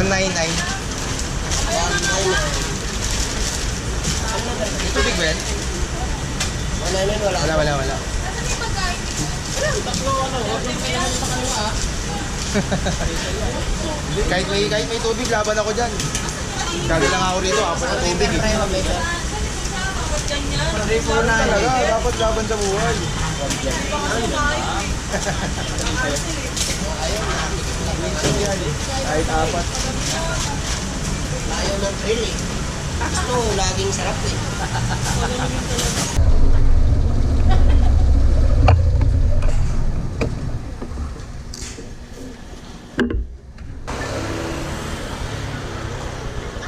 199. Ito big ba yan? Wala. kahit may tubig, laban ako dyan. Kali lang ako rito, apat na tubig eh. Dapat laban sa buhay. Kahit apat. Ayaw ng thrill eh. Gusto, laging sarap eh.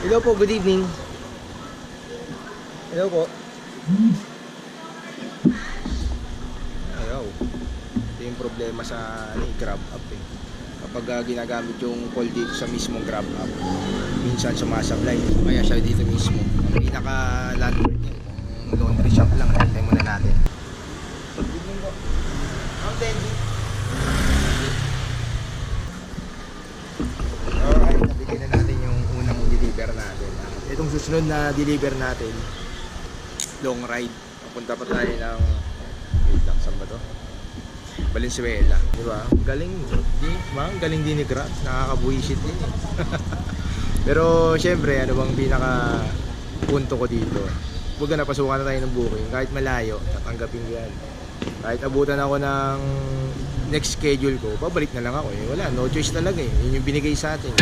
Hello po, good evening. Hello po. Ayaw. Ito yung problema sa Grab app eh. Kapag ginagamit yung call dito sa mismong Grab app, minsan sumasablay. Kaya siya dito mismo. Ang pinaka-landmark niya, yung laundry shop lang. Hintay muna natin. Good evening po. Ma'am Denji. Alright, nabigay na natin yung unang deliver natin. Itong susunod na deliver natin, long ride. Papunta pa tayo ng wait lang, saan ba to? Valenzuela, di ba? Galing galing din ni Grab, nakakabuisit din eh. Pero syempre, ano bang pinaka punto ko dito? Huwag na pasukan na tayo ng booking, kahit malayo, tatanggapin ko yan. Kahit abutan ako ng next schedule ko, babalik na lang ako eh. Wala, no choice talaga eh. Yun yung binigay sa atin.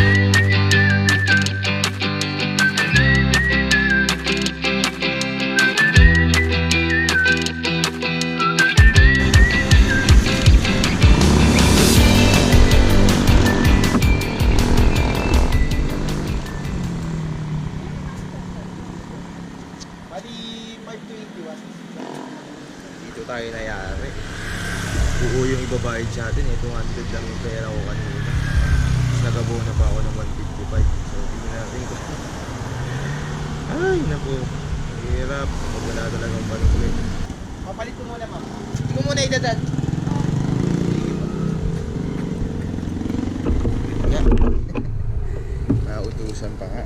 Dito tayo nayari. Buo yung ibabayad sa atin eh. 200 lang yung pera ko kanina. Tapos nagabono pa ako ng 155. So tingnan natin ito. Ay naku, hirap. Wala talagang panukli. Papalit ko muna ma'am. Hindi mo muna idadad. Nautusan pa nga.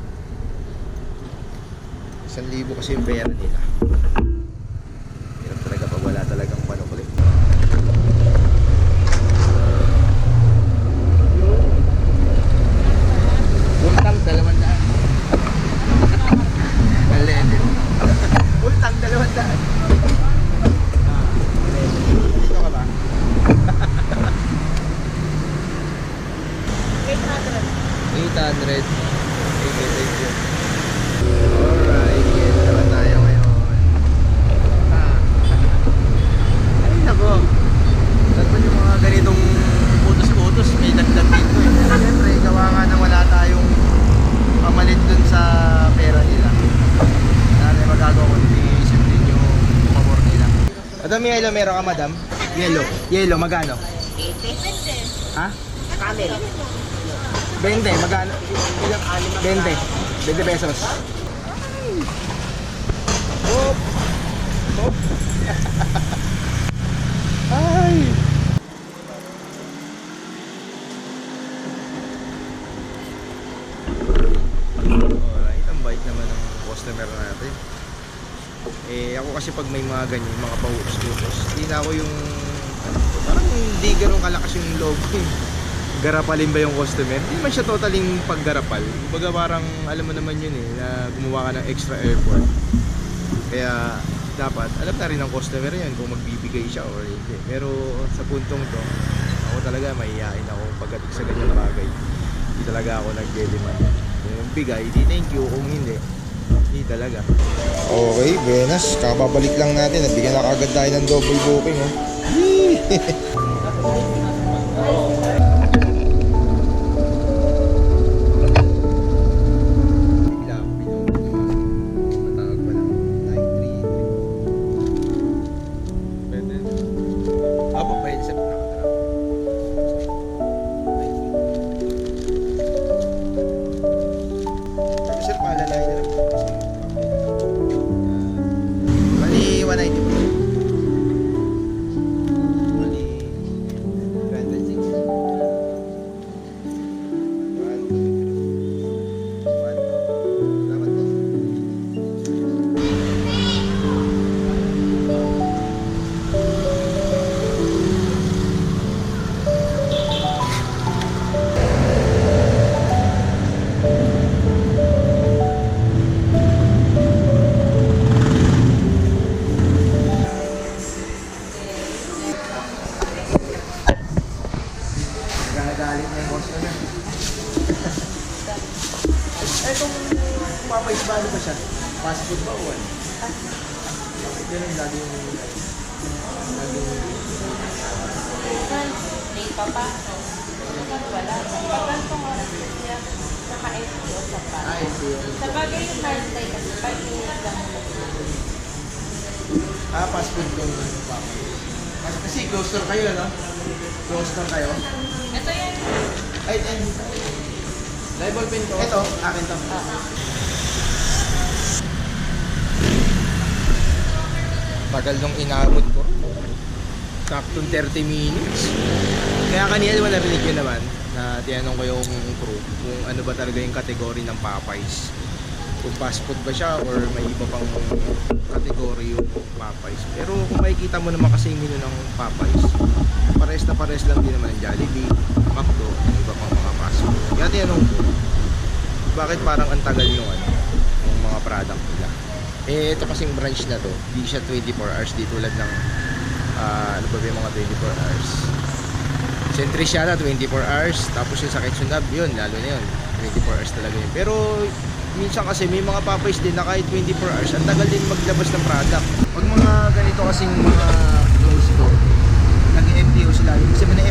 1,000 kasi yung pera nila. Hirap talaga pag wala talagang panukli. Utang 200. Alin. Utang 200. Dito ka ba? 800. Thank you. Alright, yes, naman tayo ngayon. Ay nako. Dapat yung mga ganitong putos-putos may dagdag dito eh. Siyempre, gawa nga na wala tayong pamalit dun sa pera nila. Sana magagawa ko din sundin yung pabor nila. Madam, yellow meron ka madam? Yellow, magano? 80. Ha? Camel. 20, magano? 20. 20 pesos. Hop! Hop! Ay! Alright, ang bait naman ng customer natin. Eh, ako kasi pag may mga ganyan, mga pahutos-hutos, hindi na ako yung parang hindi ganun kalakas yung loob ko eh. Garapalin ba yung customer? Hindi man siya totaling paggarapal. Baga parang alam mo naman yun eh, na gumawa ka ng extra effort. Kaya dapat alam na rin ng customer yan kung magbibigay siya or hindi. Pero sa puntong to, ako talaga mahihain ako pagdating sa ganyang bagay. Hindi talaga ako nag-demand. Kung bigay, di thank you. Kung hindi talaga. Okay, buenas. Kakababalik lang natin. Nabigyan na kagad tayo ng double booking. Bali 190 po. Bali galit na yung customer. Itong Popeyes ba, ano ba siya? Fast food ba o ano? Bakit ganun lagi yung... Late pa pa. Wala. Pag ganitong oras siya, naka-FTO sa pa. Ay, Sa bagay yung Thursday kasi pag-iinit lang mo. fast food yung Popeyes. Kasi close store kayo, no? Close store kayo. Ito yan. Ay, label pin ko. Ito, akin to. Tagal nung inabot ko. Saktong 30 minutes. Kaya kanina naman narinig ko naman na tinanong ko yung crew kung ano ba talaga yung kategory ng Popeyes. Kung fast food ba siya or may iba pang kategory yung Popeyes. Pero kung makikita mo naman kasi yung menu ng Popeyes, pares na pares lang din naman yung Jollibee, McDo, yung iba pang mga fast food. Kaya tinanong ko, bakit parang ang tagal yung ano, yung mga product nila. Eh, ito kasing branch na to, di siya 24 hours, di tulad ng ano ba yung mga 24 hours. Sentry siya na 24 hours, tapos yung sa Quezonab, yun, lalo na yun, 24 hours talaga yun. Pero minsan kasi may mga Popeyes din na kahit 24 hours, ang tagal din maglabas ng product. Pag mga ganito kasing mga close store, nag-MTO sila, yung sabi na